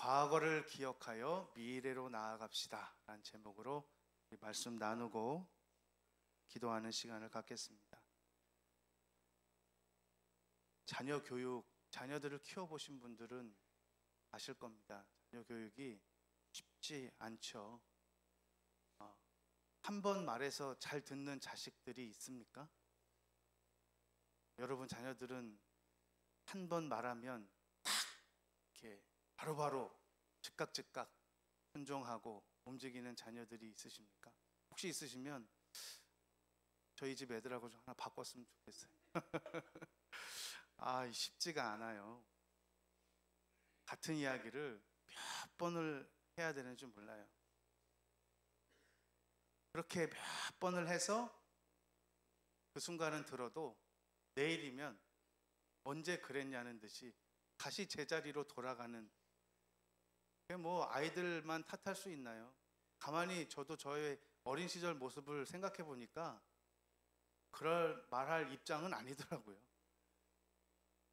과거를 기억하여 미래로 나아갑시다 라는 제목으로 말씀 나누고 기도하는 시간을 갖겠습니다. 자녀 교육, 자녀들을 키워보신 분들은 아실 겁니다. 자녀 교육이 쉽지 않죠. 한 번 말해서 잘 듣는 자식들이 있습니까? 여러분 자녀들은 한 번 말하면 딱 이렇게 바로바로 즉각 순종하고 움직이는 자녀들이 있으십니까? 혹시 있으시면 저희 집 애들하고 좀 하나 바꿨으면 좋겠어요. 쉽지가 않아요. 같은 이야기를 몇 번을 해야 되는지 몰라요. 그렇게 몇 번을 해서 그 순간은 들어도 내일이면 언제 그랬냐는 듯이 다시 제자리로 돌아가는, 아이들만 탓할 수 있나요? 가만히 저도 저의 어린 시절 모습을 생각해 보니까 그럴 말할 입장은 아니더라고요.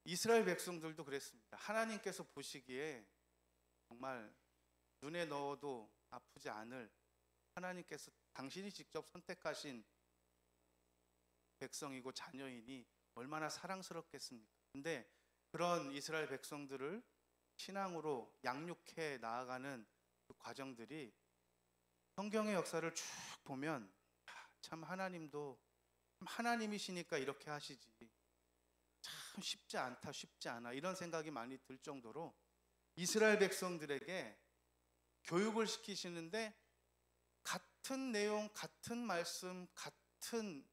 이스라엘 백성들도 그랬습니다. 하나님께서 보시기에 정말 눈에 넣어도 아프지 않을, 하나님께서 당신이 직접 선택하신 백성이고 자녀이니 얼마나 사랑스럽겠습니까? 근데 그런 이스라엘 백성들을 신앙으로 양육해 나아가는 그 과정들이 성경의 역사를 쭉 보면 참 하나님도 하나님이시니까 이렇게 하시지, 참 쉽지 않아 이런 생각이 많이 들 정도로 이스라엘 백성들에게 교육을 시키시는데 같은 내용, 같은 말씀, 같은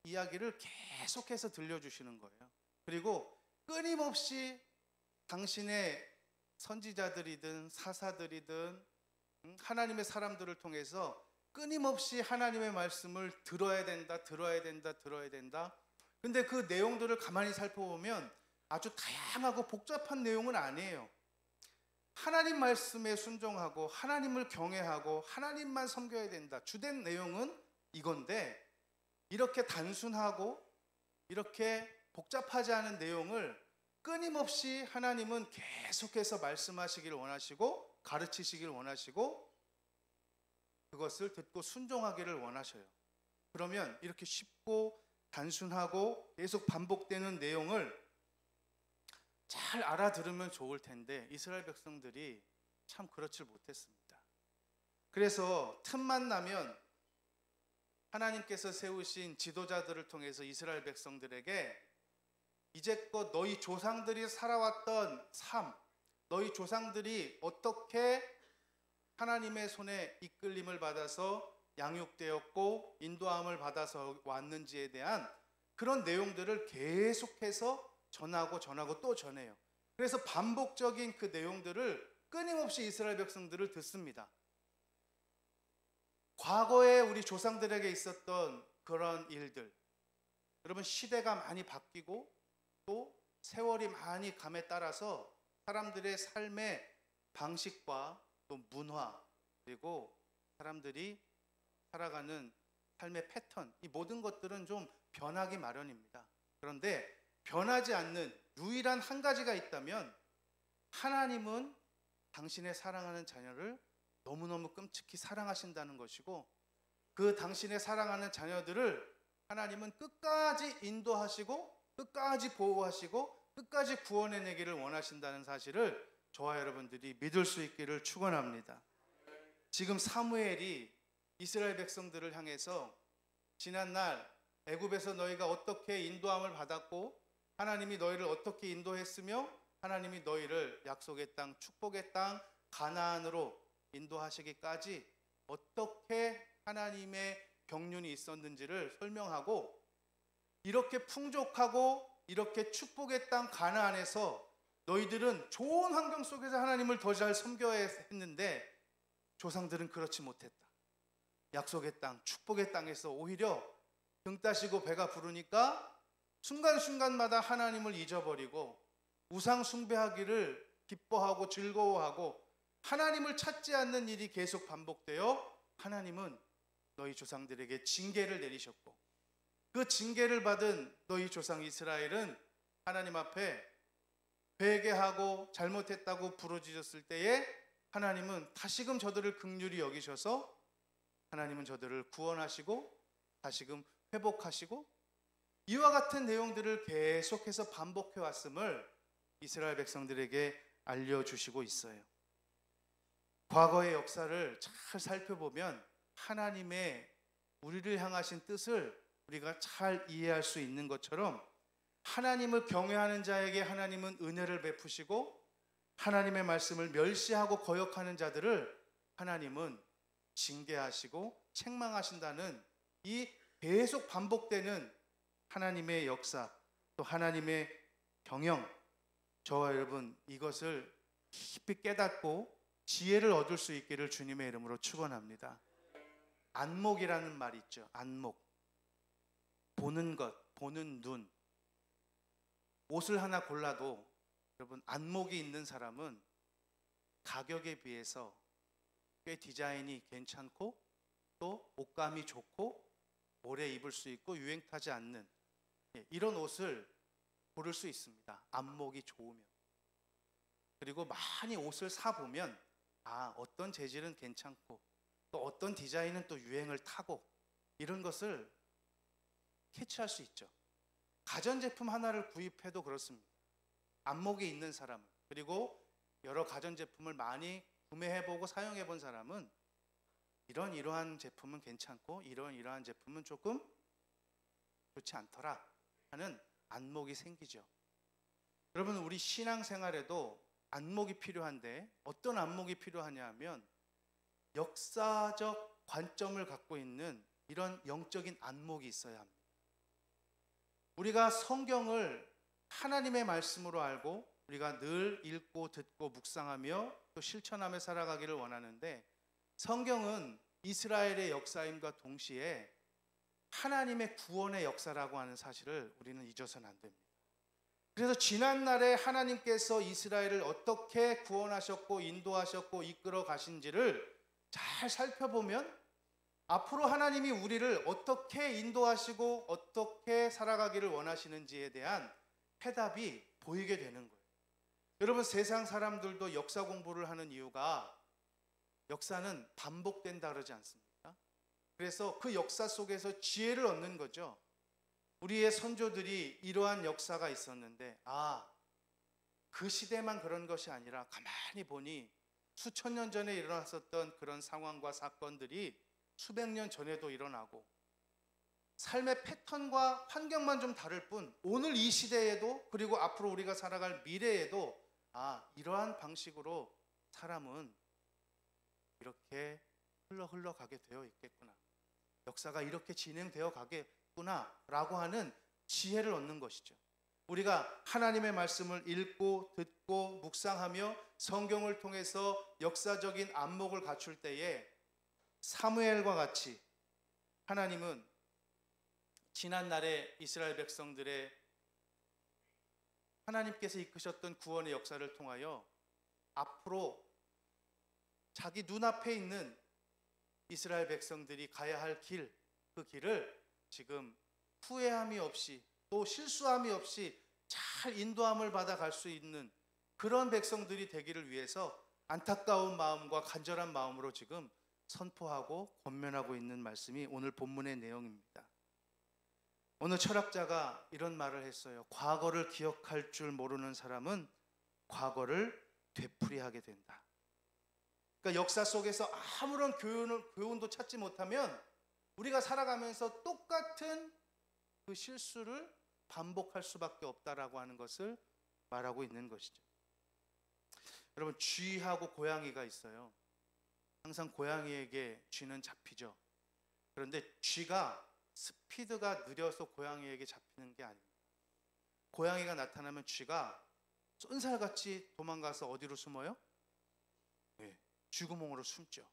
이야기를 계속해서 들려주시는 거예요. 그리고 끊임없이 당신의 선지자들이든 사사들이든 하나님의 사람들을 통해서 끊임없이 하나님의 말씀을 들어야 된다. 근데 그 내용들을 가만히 살펴보면 아주 다양하고 복잡한 내용은 아니에요. 하나님 말씀에 순종하고 하나님을 경외하고 하나님만 섬겨야 된다. 주된 내용은 이건데 이렇게 단순하고 이렇게 복잡하지 않은 내용을 끊임없이 하나님은 계속해서 말씀하시기를 원하시고 가르치시기를 원하시고 그것을 듣고 순종하기를 원하셔요. 그러면 이렇게 쉽고 단순하고 계속 반복되는 내용을 잘 알아들으면 좋을 텐데 이스라엘 백성들이 참 그렇지 못했습니다. 그래서 틈만 나면 하나님께서 세우신 지도자들을 통해서 이스라엘 백성들에게 이제껏 너희 조상들이 살아왔던 삶, 너희 조상들이 어떻게 하나님의 손에 이끌림을 받아서 양육되었고 인도함을 받아서 왔는지에 대한 그런 내용들을 계속해서 전하고 또 전해요. 그래서 반복적인 그 내용들을 끊임없이 이스라엘 백성들을 듣습니다. 과거에 우리 조상들에게 있었던 그런 일들, 여러분 시대가 많이 바뀌고 또 세월이 많이 감에 따라서 사람들의 삶의 방식과 또 문화 그리고 사람들이 살아가는 삶의 패턴, 이 모든 것들은 좀 변하기 마련입니다. 그런데 변하지 않는 유일한 한 가지가 있다면 하나님은 당신의 사랑하는 자녀를 너무너무 끔찍히 사랑하신다는 것이고 그 당신의 사랑하는 자녀들을 하나님은 끝까지 인도하시고 끝까지 보호하시고 끝까지 구원해내기를 원하신다는 사실을 저와 여러분들이 믿을 수 있기를 축원합니다. 지금 사무엘이 이스라엘 백성들을 향해서 지난날 애굽에서 너희가 어떻게 인도함을 받았고 하나님이 너희를 어떻게 인도했으며 하나님이 너희를 약속의 땅, 축복의 땅 가나안으로 인도하시기까지 어떻게 하나님의 경륜이 있었는지를 설명하고 이렇게 풍족하고 이렇게 축복의 땅 가나안에서 너희들은 좋은 환경 속에서 하나님을 더 잘 섬겨야 했는데 조상들은 그렇지 못했다. 약속의 땅, 축복의 땅에서 오히려 등 따시고 배가 부르니까 순간순간마다 하나님을 잊어버리고 우상 숭배하기를 기뻐하고 즐거워하고 하나님을 찾지 않는 일이 계속 반복되어 하나님은 너희 조상들에게 징계를 내리셨고 그 징계를 받은 너희 조상 이스라엘은 하나님 앞에 회개하고 잘못했다고 부르짖었을 때에 하나님은 다시금 저들을 긍휼히 여기셔서 하나님은 저들을 구원하시고 다시금 회복하시고 이와 같은 내용들을 계속해서 반복해 왔음을 이스라엘 백성들에게 알려주시고 있어요. 과거의 역사를 잘 살펴보면 하나님의 우리를 향하신 뜻을 우리가 잘 이해할 수 있는 것처럼 하나님을 경외하는 자에게 하나님은 은혜를 베푸시고 하나님의 말씀을 멸시하고 거역하는 자들을 하나님은 징계하시고 책망하신다는 이 계속 반복되는 하나님의 역사, 또 하나님의 경영, 저와 여러분 이것을 깊이 깨닫고 지혜를 얻을 수 있기를 주님의 이름으로 축원합니다. 안목이라는 말이 있죠. 안목. 보는 것, 보는 눈. 옷을 하나 골라도 여러분 안목이 있는 사람은 가격에 비해서 꽤 디자인이 괜찮고 또 옷감이 좋고 오래 입을 수 있고 유행 타지 않는 이런 옷을 고를 수 있습니다. 안목이 좋으면. 그리고 많이 옷을 사보면 어떤 재질은 괜찮고 또 어떤 디자인은 또 유행을 타고 이런 것을 캐치할 수 있죠. 가전제품 하나를 구입해도 그렇습니다. 안목이 있는 사람은, 그리고 여러 가전제품을 많이 구매해보고 사용해본 사람은 이러한 제품은 괜찮고 이러한 제품은 조금 좋지 않더라 하는 안목이 생기죠. 여러분, 우리 신앙생활에도 안목이 필요한데 어떤 안목이 필요하냐 하면 역사적 관점을 갖고 있는 이런 영적인 안목이 있어야 합니다. 우리가 성경을 하나님의 말씀으로 알고 우리가 늘 읽고 듣고 묵상하며 또 실천하며 살아가기를 원하는데 성경은 이스라엘의 역사임과 동시에 하나님의 구원의 역사라고 하는 사실을 우리는 잊어서는 안 됩니다. 그래서 지난날에 하나님께서 이스라엘을 어떻게 구원하셨고 인도하셨고 이끌어 가신지를 잘 살펴보면 앞으로 하나님이 우리를 어떻게 인도하시고 어떻게 살아가기를 원하시는지에 대한 해답이 보이게 되는 거예요. 여러분, 세상 사람들도 역사 공부를 하는 이유가 역사는 반복된다 그러지 않습니까? 그래서 그 역사 속에서 지혜를 얻는 거죠. 우리의 선조들이 이러한 역사가 있었는데 그 시대만 그런 것이 아니라 가만히 보니 수천 년 전에 일어났었던 그런 상황과 사건들이 수백 년 전에도 일어나고 삶의 패턴과 환경만 좀 다를 뿐 오늘 이 시대에도 그리고 앞으로 우리가 살아갈 미래에도 이러한 방식으로 사람은 이렇게 흘러가게 되어 있겠구나. 역사가 이렇게 진행되어 가겠구나 라고 하는 지혜를 얻는 것이죠. 우리가 하나님의 말씀을 읽고 듣고 묵상하며 성경을 통해서 역사적인 안목을 갖출 때에 사무엘과 같이 하나님은 지난날의 이스라엘 백성들의 하나님께서 이끄셨던 구원의 역사를 통하여 앞으로 자기 눈앞에 있는 이스라엘 백성들이 가야 할 길, 그 길을 지금 후회함이 없이 또 실수함이 없이 잘 인도함을 받아 갈 수 있는 그런 백성들이 되기를 위해서 안타까운 마음과 간절한 마음으로 지금 선포하고 권면하고 있는 말씀이 오늘 본문의 내용입니다. 어느 철학자가 이런 말을 했어요. 과거를 기억할 줄 모르는 사람은 과거를 되풀이하게 된다. 그러니까 역사 속에서 아무런 교훈도 찾지 못하면 우리가 살아가면서 똑같은 그 실수를 반복할 수밖에 없다라고 하는 것을 말하고 있는 것이죠. 여러분, 쥐하고 고양이가 있어요. 항상 고양이에게 쥐는 잡히죠. 그런데 쥐가 스피드가 느려서 고양이에게 잡히는 게 아닙니다. 고양이가 나타나면 쥐가 쏜살같이 도망가서 어디로 숨어요? 쥐구멍으로 숨죠.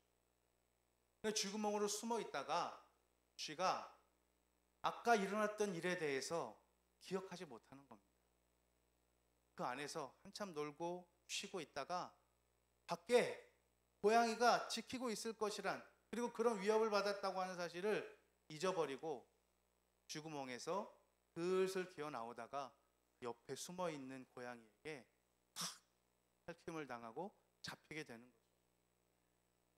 쥐구멍으로 숨어 있다가 쥐가 아까 일어났던 일에 대해서 기억하지 못하는 겁니다. 그 안에서 한참 놀고 쉬고 있다가 밖에 고양이가 지키고 있을 것이란, 그리고 그런 위협을 받았다고 하는 사실을 잊어버리고 쥐구멍에서 슬슬 기어 나오다가 옆에 숨어 있는 고양이에게 시험을 당하고 잡히게 되는 거죠.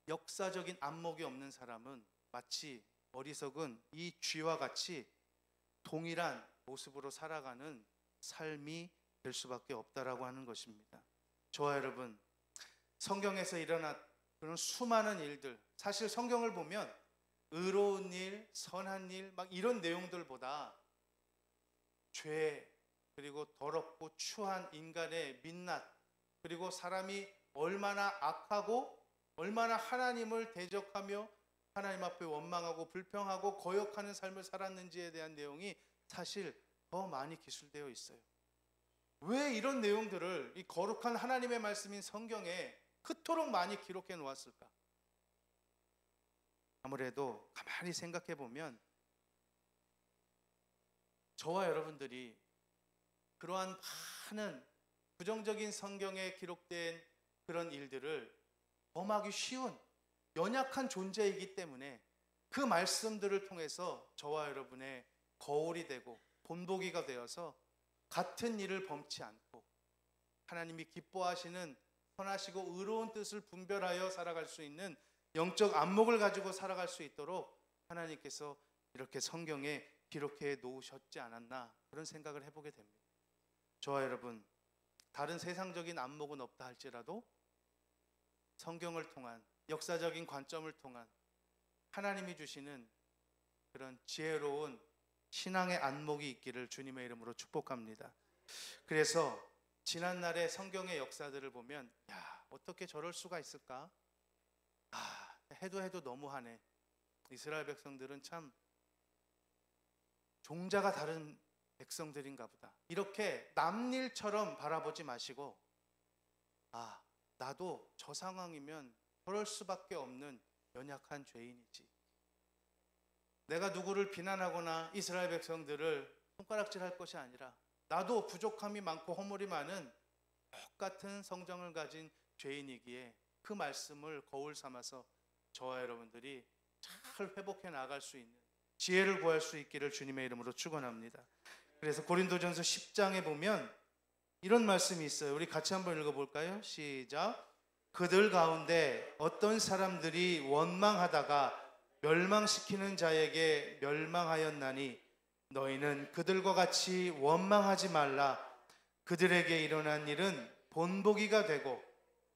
역사적인 안목이 없는 사람은 마치 어리석은 이 쥐와 같이 동일한 모습으로 살아가는 삶이 될 수밖에 없다라고 하는 것입니다. 저와 여러분, 성경에서 일어난 그런 수많은 일들, 사실 성경을 보면 의로운 일, 선한 일, 막 이런 내용들보다 죄, 그리고 더럽고 추한 인간의 민낯, 그리고 사람이 얼마나 악하고 얼마나 하나님을 대적하며 하나님 앞에 원망하고 불평하고 거역하는 삶을 살았는지에 대한 내용이 사실 더 많이 기술되어 있어요. 왜 이런 내용들을 이 거룩한 하나님의 말씀인 성경에 그토록 많이 기록해 놓았을까? 아무래도 가만히 생각해 보면 저와 여러분들이 그러한 많은 부정적인 성경에 기록된 그런 일들을 범하기 쉬운 연약한 존재이기 때문에 그 말씀들을 통해서 저와 여러분의 거울이 되고 본보기가 되어서 같은 일을 범치 않고 하나님이 기뻐하시는 선하시고 의로운 뜻을 분별하여 살아갈 수 있는 영적 안목을 가지고 살아갈 수 있도록 하나님께서 이렇게 성경에 기록해 놓으셨지 않았나, 그런 생각을 해보게 됩니다. 저와 여러분, 다른 세상적인 안목은 없다 할지라도 성경을 통한 역사적인 관점을 통한 하나님이 주시는 그런 지혜로운 신앙의 안목이 있기를 주님의 이름으로 축복합니다. 그래서 지난날의 성경의 역사들을 보면 어떻게 저럴 수가 있을까? 해도 너무하네. 이스라엘 백성들은 참 종자가 다른 백성들인가 보다. 이렇게 남일처럼 바라보지 마시고 나도 저 상황이면 저럴 수밖에 없는 연약한 죄인이지. 내가 누구를 비난하거나 이스라엘 백성들을 손가락질할 것이 아니라 나도 부족함이 많고 허물이 많은 똑같은 성정을 가진 죄인이기에 그 말씀을 거울 삼아서 저와 여러분들이 잘 회복해 나갈 수 있는 지혜를 구할 수 있기를 주님의 이름으로 축원합니다. 그래서 고린도전서 10장에 보면 이런 말씀이 있어요. 우리 같이 한번 읽어볼까요? 시작. 그들 가운데 어떤 사람들이 원망하다가 멸망시키는 자에게 멸망하였나니 너희는 그들과 같이 원망하지 말라. 그들에게 일어난 일은 본보기가 되고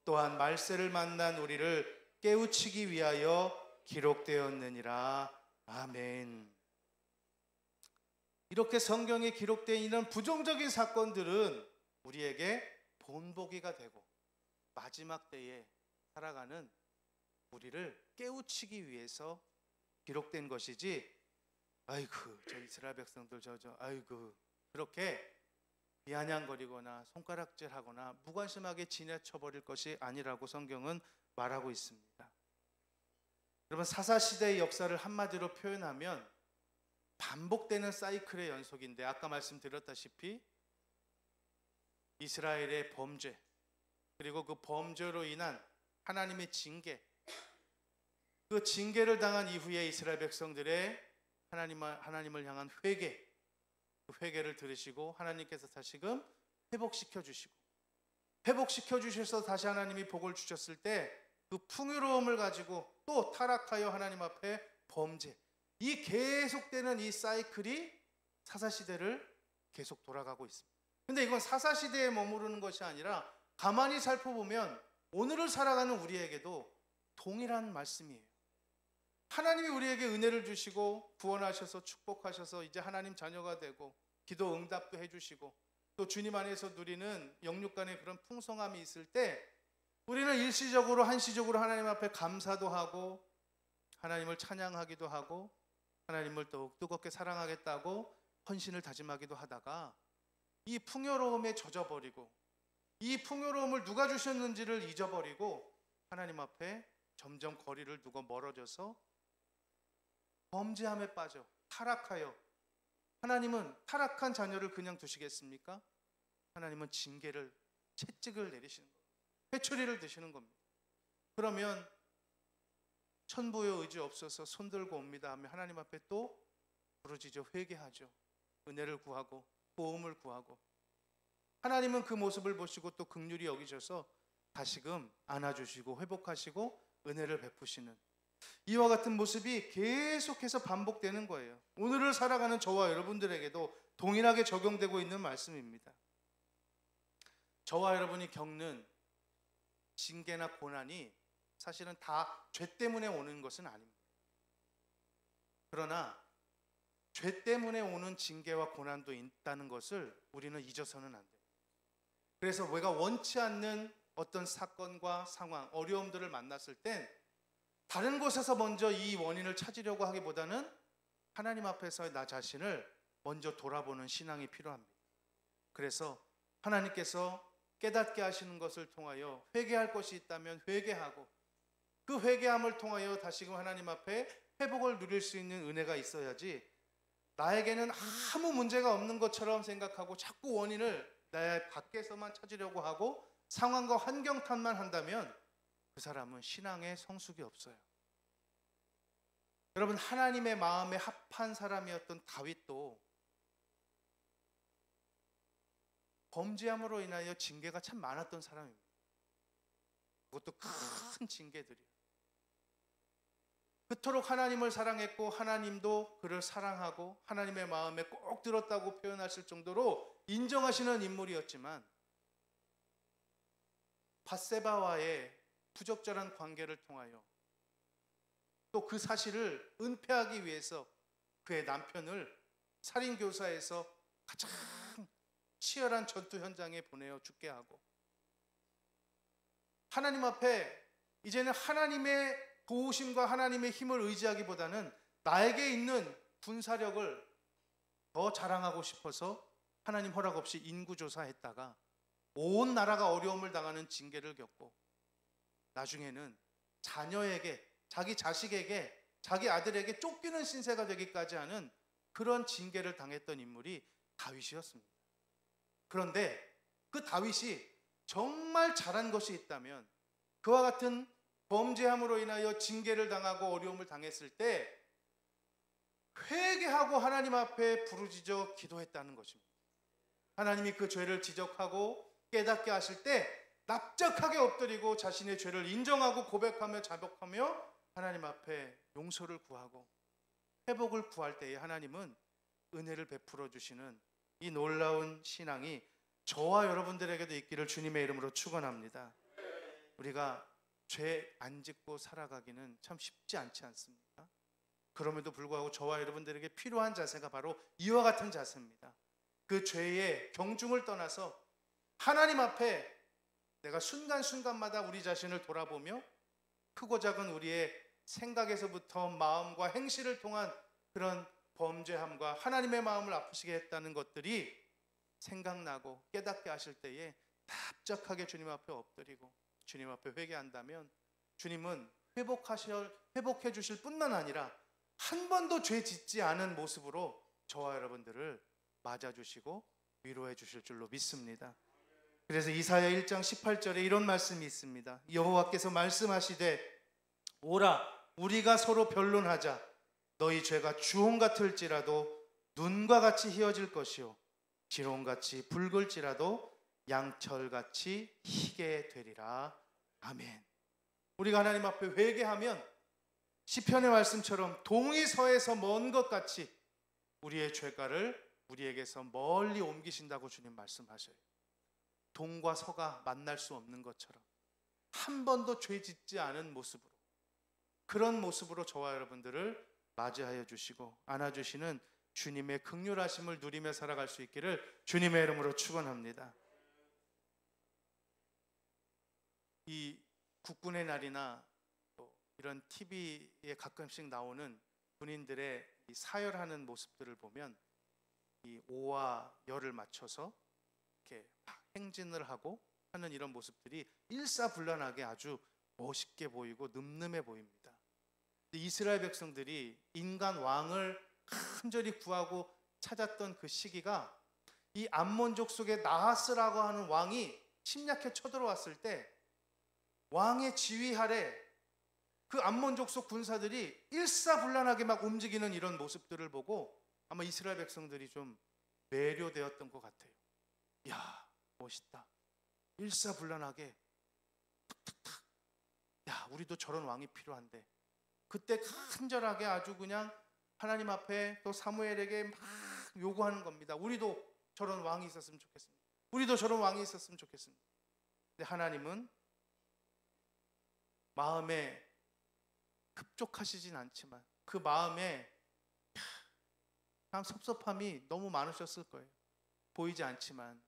또한 말세를 만난 우리를 깨우치기 위하여 기록되었느니라. 아멘. 이렇게 성경에 기록되어 있는 부정적인 사건들은 우리에게 본보기가 되고 마지막 때에 살아가는 우리를 깨우치기 위해서 기록된 것이지, 저 이스라엘 백성들 그렇게 비아냥거리거나 손가락질하거나 무관심하게 지나쳐버릴 것이 아니라고 성경은 말하고 있습니다. 여러분, 사사시대의 역사를 한마디로 표현하면 반복되는 사이클의 연속인데, 아까 말씀드렸다시피 이스라엘의 범죄, 그리고 그 범죄로 인한 하나님의 징계, 그 징계를 당한 이후에 이스라엘 백성들의 하나님을 향한 회개, 그 회개를 들으시고 하나님께서 다시금 회복시켜 주셔서 다시 하나님이 복을 주셨을 때 그 풍요로움을 가지고 또 타락하여 하나님 앞에 범죄, 이 계속되는 이 사이클이 사사시대를 계속 돌아가고 있습니다. 근데 이건 사사시대에 머무르는 것이 아니라 가만히 살펴보면 오늘을 살아가는 우리에게도 동일한 말씀이에요. 하나님이 우리에게 은혜를 주시고 구원하셔서 축복하셔서 이제 하나님 자녀가 되고 기도 응답도 해주시고 또 주님 안에서 누리는 영육 간의 그런 풍성함이 있을 때 우리는 일시적으로 한시적으로 하나님 앞에 감사도 하고 하나님을 찬양하기도 하고 하나님을 더욱 뜨겁게 사랑하겠다고 헌신을 다짐하기도 하다가 이 풍요로움에 젖어버리고 이 풍요로움을 누가 주셨는지를 잊어버리고 하나님 앞에 점점 거리를 두고 멀어져서 범죄함에 빠져 타락하여, 하나님은 타락한 자녀를 그냥 두시겠습니까? 하나님은 징계를, 채찍을 내리시는 겁니다. 회초리를 드시는 겁니다. 그러면 천부의 의지 없어서 손들고 옵니다 하면 하나님 앞에 또 부르짖어 회개하죠. 은혜를 구하고 도움을 구하고 하나님은 그 모습을 보시고 또 긍휼히 여기셔서 다시금 안아주시고 회복하시고 은혜를 베푸시는 이와 같은 모습이 계속해서 반복되는 거예요. 오늘을 살아가는 저와 여러분들에게도 동일하게 적용되고 있는 말씀입니다. 저와 여러분이 겪는 징계나 고난이 사실은 다 죄 때문에 오는 것은 아닙니다. 그러나 죄 때문에 오는 징계와 고난도 있다는 것을 우리는 잊어서는 안 돼요. 그래서 우리가 원치 않는 어떤 사건과 상황, 어려움들을 만났을 땐 다른 곳에서 먼저 이 원인을 찾으려고 하기보다는 하나님 앞에서 나 자신을 먼저 돌아보는 신앙이 필요합니다. 그래서 하나님께서 깨닫게 하시는 것을 통하여 회개할 것이 있다면 회개하고 그 회개함을 통하여 다시금 하나님 앞에 회복을 누릴 수 있는 은혜가 있어야지 나에게는 아무 문제가 없는 것처럼 생각하고 자꾸 원인을 내 밖에서만 찾으려고 하고 상황과 환경 탓만 한다면 그 사람은 신앙의 성숙이 없어요. 여러분, 하나님의 마음에 합한 사람이었던 다윗도 범죄함으로 인하여 징계가 참 많았던 사람입니다. 그것도 큰 징계들이에요. 그토록 하나님을 사랑했고 하나님도 그를 사랑하고 하나님의 마음에 꼭 들었다고 표현하실 정도로 인정하시는 인물이었지만 밧세바와의 부적절한 관계를 통하여 또 그 사실을 은폐하기 위해서 그의 남편을 살인교사에서 가장 치열한 전투 현장에 보내어 죽게 하고 하나님 앞에 이제는 하나님의 도우심과 하나님의 힘을 의지하기보다는 나에게 있는 군사력을 더 자랑하고 싶어서 하나님 허락 없이 인구조사했다가 온 나라가 어려움을 당하는 징계를 겪고 나중에는 자녀에게, 자기 자식에게, 자기 아들에게 쫓기는 신세가 되기까지 하는 그런 징계를 당했던 인물이 다윗이었습니다. 그런데 그 다윗이 정말 잘한 것이 있다면 그와 같은 범죄함으로 인하여 징계를 당하고 어려움을 당했을 때 회개하고 하나님 앞에 부르짖어 기도했다는 것입니다. 하나님이 그 죄를 지적하고 깨닫게 하실 때 납작하게 엎드리고 자신의 죄를 인정하고 고백하며 자복하며 하나님 앞에 용서를 구하고 회복을 구할 때에 하나님은 은혜를 베풀어 주시는 이 놀라운 신앙이 저와 여러분들에게도 있기를 주님의 이름으로 축원합니다. 우리가 죄 안 짓고 살아가기는 참 쉽지 않지 않습니까? 그럼에도 불구하고 저와 여러분들에게 필요한 자세가 바로 이와 같은 자세입니다. 그 죄의 경중을 떠나서 하나님 앞에 내가 순간순간마다 우리 자신을 돌아보며 크고 작은 우리의 생각에서부터 마음과 행실을 통한 그런 범죄함과 하나님의 마음을 아프시게 했다는 것들이 생각나고 깨닫게 하실 때에 납작하게 주님 앞에 엎드리고 주님 앞에 회개한다면 주님은 회복해 주실 뿐만 아니라 한 번도 죄 짓지 않은 모습으로 저와 여러분들을 맞아주시고 위로해 주실 줄로 믿습니다. 그래서 이사야 1장 18절에 이런 말씀이 있습니다. 여호와께서 말씀하시되 오라 우리가 서로 변론하자. 너희 죄가 주홍 같을지라도 눈과 같이 희어질 것이요 지롱같이 붉을지라도 양철같이 희게 되리라. 아멘. 우리가 하나님 앞에 회개하면 시편의 말씀처럼 동이 서에서 먼 것 같이 우리의 죄가를 우리에게서 멀리 옮기신다고 주님 말씀하셔요. 동과 서가 만날 수 없는 것처럼 한 번도 죄 짓지 않은 모습으로 그런 모습으로 저와 여러분들을 맞이하여 주시고 안아주시는 주님의 긍휼하심을 누리며 살아갈 수 있기를 주님의 이름으로 축원합니다. 이 국군의 날이나 또 이런 TV에 가끔씩 나오는 군인들의 이 사열하는 모습들을 보면 이 오와 열을 맞춰서 이렇게 막 행진을 하고 하는 이런 모습들이 일사불란하게 아주 멋있게 보이고 늠름해 보입니다. 이스라엘 백성들이 인간 왕을 간절히 구하고 찾았던 그 시기가 이 암몬족 속에 나하스라고 하는 왕이 침략해 쳐들어왔을 때 왕의 지휘 아래 그 암몬족 속 군사들이 일사불란하게 막 움직이는 이런 모습들을 보고 아마 이스라엘 백성들이 좀 매료되었던 것 같아요. 야, 멋있다. 일사불란하게 우리도 저런 왕이 필요한데, 그때 간절하게 아주 그냥 하나님 앞에 또 사무엘에게 막 요구하는 겁니다. 우리도 저런 왕이 있었으면 좋겠습니다. 우리도 저런 왕이 있었으면 좋겠습니다. 근데 하나님은 마음에 급족하시진 않지만 그 마음에 참 섭섭함이 너무 많으셨을 거예요. 보이지 않지만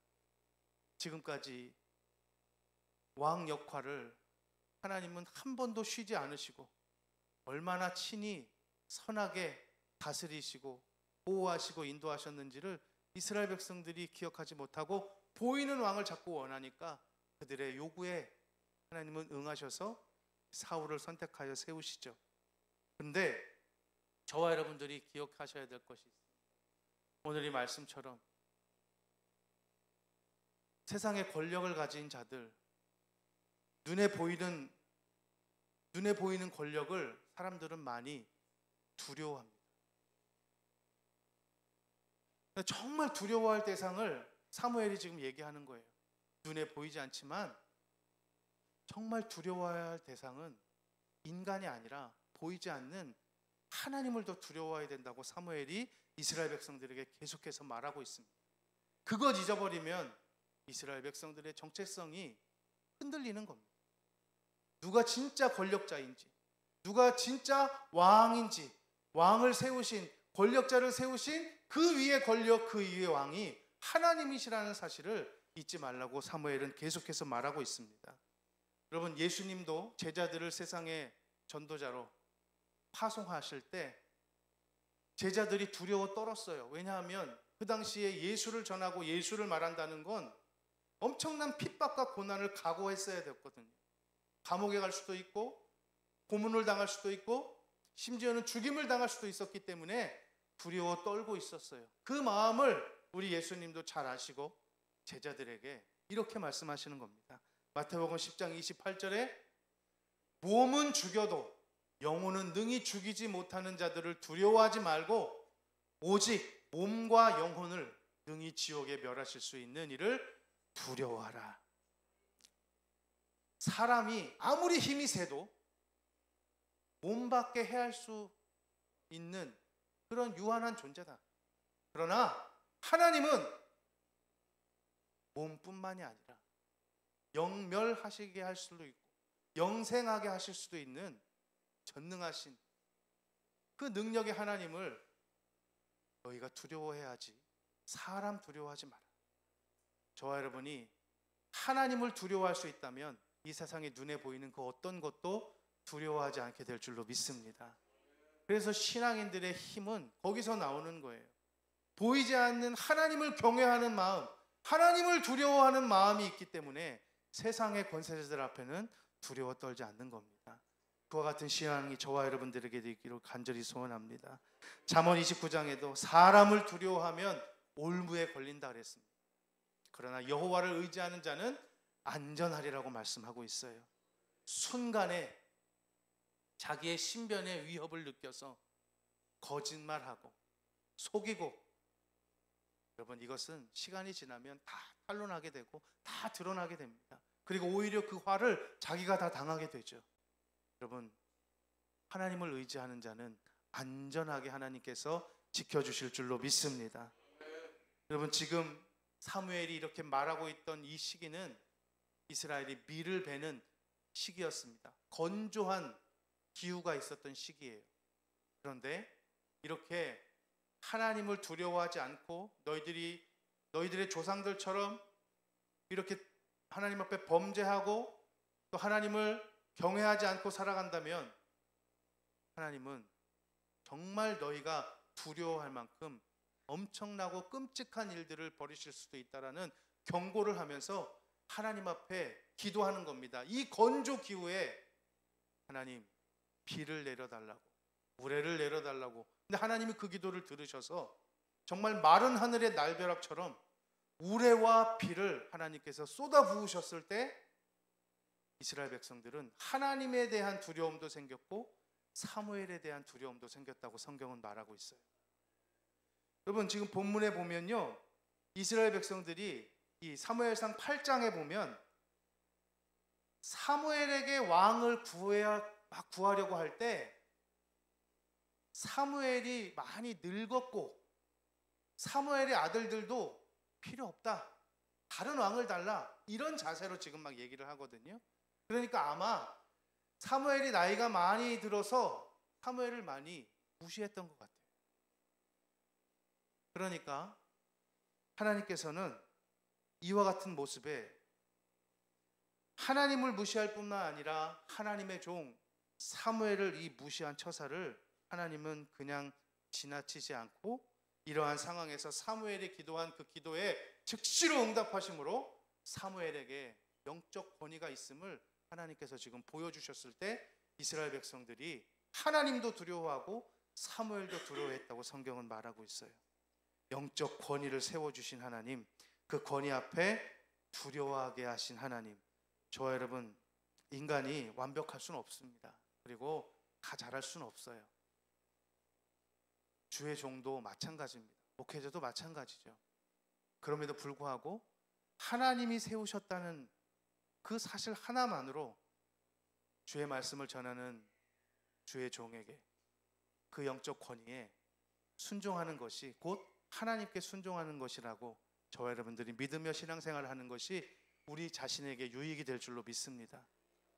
지금까지 왕 역할을 하나님은 한 번도 쉬지 않으시고 얼마나 친히 선하게 다스리시고 보호하시고 인도하셨는지를 이스라엘 백성들이 기억하지 못하고 보이는 왕을 자꾸 원하니까 그들의 요구에 하나님은 응하셔서 사울을 선택하여 세우시죠. 그런데 저와 여러분들이 기억하셔야 될 것이 있습니다. 오늘 이 말씀처럼 세상의 권력을 가진 자들, 눈에 보이는 권력을 사람들은 많이 두려워합니다. 정말 두려워할 대상을 사무엘이 지금 얘기하는 거예요. 눈에 보이지 않지만 정말 두려워해야 할 대상은 인간이 아니라 보이지 않는 하나님을 더 두려워해야 된다고 사무엘이 이스라엘 백성들에게 계속해서 말하고 있습니다. 그것 잊어버리면 이스라엘 백성들의 정체성이 흔들리는 겁니다. 누가 진짜 권력자인지, 누가 진짜 왕인지, 왕을 세우신, 권력자를 세우신 그 위의 권력, 그 위의 왕이 하나님이시라는 사실을 잊지 말라고 사무엘은 계속해서 말하고 있습니다. 여러분, 예수님도 제자들을 세상의 전도자로 파송하실 때 제자들이 두려워 떨었어요. 왜냐하면 그 당시에 예수를 전하고 예수를 말한다는 건 엄청난 핍박과 고난을 각오했어야 됐거든요. 감옥에 갈 수도 있고 고문을 당할 수도 있고 심지어는 죽임을 당할 수도 있었기 때문에 두려워 떨고 있었어요. 그 마음을 우리 예수님도 잘 아시고 제자들에게 이렇게 말씀하시는 겁니다. 마태복음 10장 28절에 몸은 죽여도 영혼은 능히 죽이지 못하는 자들을 두려워하지 말고 오직 몸과 영혼을 능히 지옥에 멸하실 수 있는 이를 두려워하라. 사람이 아무리 힘이 세도 몸밖에 해할 수 있는 그런 유한한 존재다. 그러나 하나님은 몸뿐만이 아니라 영멸하시게 할 수도 있고 영생하게 하실 수도 있는 전능하신 그 능력의 하나님을 너희가 두려워해야지 사람 두려워하지 마라. 저와 여러분이 하나님을 두려워할 수 있다면 이 세상에 눈에 보이는 그 어떤 것도 두려워하지 않게 될 줄로 믿습니다. 그래서 신앙인들의 힘은 거기서 나오는 거예요. 보이지 않는 하나님을 경외하는 마음, 하나님을 두려워하는 마음이 있기 때문에 세상의 권세자들 앞에는 두려워 떨지 않는 겁니다. 그와 같은 신앙이 저와 여러분들에게 되기를 간절히 소원합니다. 잠언 29장에도 사람을 두려워하면 올무에 걸린다 그랬습니다. 그러나 여호와를 의지하는 자는 안전하리라고 말씀하고 있어요. 순간에 자기의 신변의 위협을 느껴서 거짓말하고 속이고, 여러분 이것은 시간이 지나면 다 탄로나게 되고 다 드러나게 됩니다. 그리고 오히려 그 화를 자기가 다 당하게 되죠. 여러분, 하나님을 의지하는 자는 안전하게 하나님께서 지켜주실 줄로 믿습니다. 여러분, 지금 사무엘이 이렇게 말하고 있던 이 시기는 이스라엘이 밀을 베는 시기였습니다. 건조한 기후가 있었던 시기예요. 그런데 이렇게 하나님을 두려워하지 않고 너희들의 조상들처럼 이렇게 하나님 앞에 범죄하고 또 하나님을 경외하지 않고 살아간다면 하나님은 정말 너희가 두려워할 만큼 엄청나고 끔찍한 일들을 벌이실 수도 있다라는 경고를 하면서 하나님 앞에 기도하는 겁니다. 이 건조 기후에 하나님 비를 내려달라고, 우레를 내려달라고. 근데 하나님이 그 기도를 들으셔서 정말 마른 하늘의 날벼락처럼 우레와 비를 하나님께서 쏟아 부으셨을 때 이스라엘 백성들은 하나님에 대한 두려움도 생겼고 사무엘에 대한 두려움도 생겼다고 성경은 말하고 있어요. 여러분, 지금 본문에 보면요, 이스라엘 백성들이 이 사무엘상 8장에 보면 사무엘에게 왕을 구하려고 할 때 사무엘이 많이 늙었고 사무엘의 아들들도 필요 없다, 다른 왕을 달라, 이런 자세로 지금 막 얘기를 하거든요. 그러니까 아마 사무엘이 나이가 많이 들어서 사무엘을 많이 무시했던 것 같아요. 그러니까 하나님께서는 이와 같은 모습에 하나님을 무시할 뿐만 아니라 하나님의 종 사무엘을, 이 무시한 처사를 하나님은 그냥 지나치지 않고 이러한 상황에서 사무엘이 기도한 그 기도에 즉시로 응답하심으로 사무엘에게 영적 권위가 있음을 하나님께서 지금 보여주셨을 때 이스라엘 백성들이 하나님도 두려워하고 사무엘도 두려워했다고 성경은 말하고 있어요. 영적 권위를 세워주신 하나님, 그 권위 앞에 두려워하게 하신 하나님. 저와 여러분, 인간이 완벽할 수는 없습니다. 그리고 다 잘할 수는 없어요. 주의 종도 마찬가지입니다. 목회자도 마찬가지죠. 그럼에도 불구하고 하나님이 세우셨다는 그 사실 하나만으로 주의 말씀을 전하는 주의 종에게 그 영적 권위에 순종하는 것이 곧 하나님께 순종하는 것이라고 저와 여러분들이 믿으며 신앙생활을 하는 것이 우리 자신에게 유익이 될 줄로 믿습니다.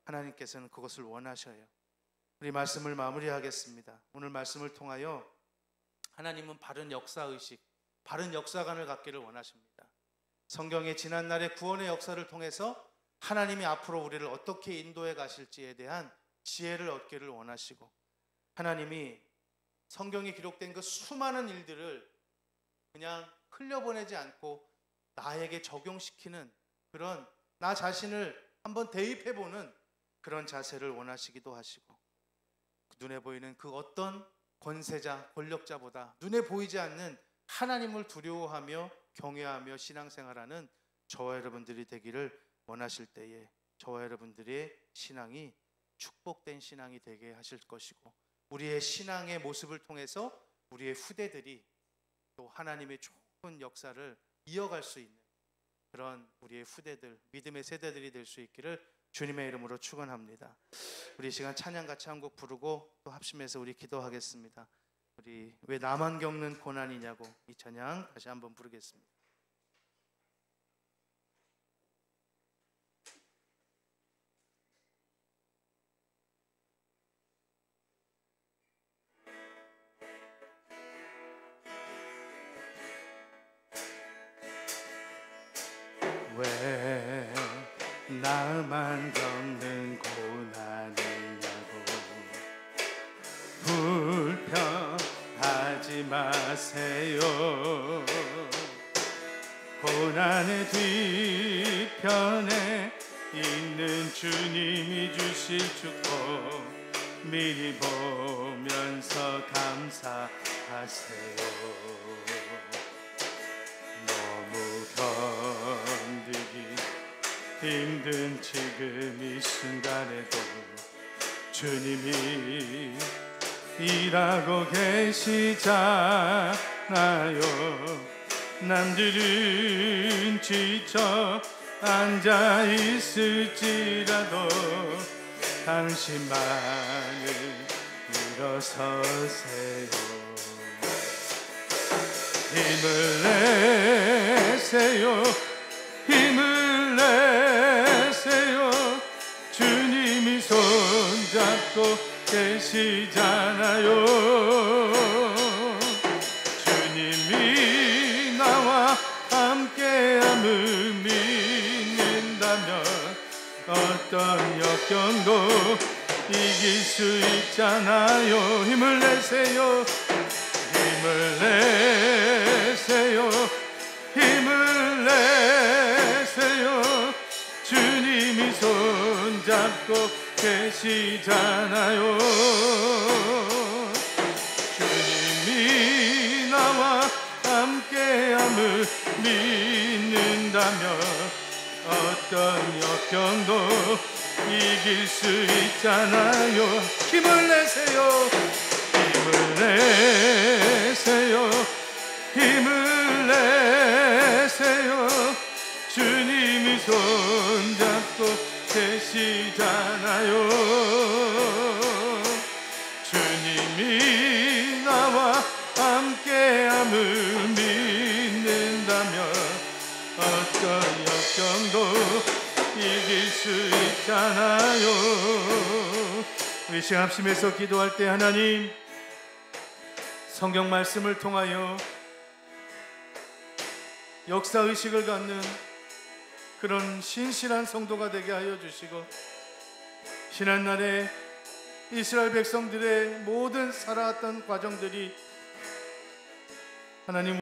하나님께서는 그것을 원하셔요. 우리 말씀을 마무리하겠습니다. 오늘 말씀을 통하여 하나님은 바른 역사의식, 바른 역사관을 갖기를 원하십니다. 성경의 지난날의 구원의 역사를 통해서 하나님이 앞으로 우리를 어떻게 인도해 가실지에 대한 지혜를 얻기를 원하시고, 하나님이 성경에 기록된 그 수많은 일들을 그냥 흘려보내지 않고 나에게 적용시키는 그런, 나 자신을 한번 대입해보는 그런 자세를 원하시기도 하시고, 눈에 보이는 그 어떤 권세자, 권력자보다 눈에 보이지 않는 하나님을 두려워하며 경외하며 신앙생활하는 저와 여러분들이 되기를 원하실 때에 저와 여러분들의 신앙이 축복된 신앙이 되게 하실 것이고, 우리의 신앙의 모습을 통해서 우리의 후대들이 또 하나님의 좋은 역사를 이어갈 수 있는 그런 우리의 후대들, 믿음의 세대들이 될 수 있기를 주님의 이름으로 축원합니다. 우리 시간 찬양 같이 한 곡 부르고 또 합심해서 우리 기도하겠습니다. 우리 왜 나만 겪는 고난이냐고, 이 찬양 다시 한번 부르겠습니다. 왜 나만 겪는 고난이냐고 불평하지 마세요. 고난의 뒤편에 있는 주님이 주실 축복 미리 보면서 감사하세요. 견디기 힘든 지금 이 순간에도 주님이 일하고 계시잖아요. 남들은 지쳐 앉아 있을지라도 당신만을 일어서세요. 힘을 내세요. 힘을 내세요. 주님이 손잡고 계시잖아요. 주님이 나와 함께함을 믿는다면 어떤 역경도 이길 수 있잖아요. 힘을 내세요. 힘을 내세요. 힘을 내세요. 주님이 손잡고 계시잖아요. 주님이 나와 함께함을 믿는다면 어떤 역경도 이길 수 있잖아요. 힘을 내세요. 힘을 내세요. 힘을 내세요. 주님이 손잡고 계시 계시잖아요. 주님이 나와 함께함을 믿는다면 어떤 역경도 이길 수 있잖아요. 우리 시간 합심해서 기도할 때 하나님, 성경 말씀을 통하여 역사의식을 갖는 그런 신실한 성도가 되게 하여 주시고, 지난날에 이스라엘 백성들의 모든 살아왔던 과정들이 하나님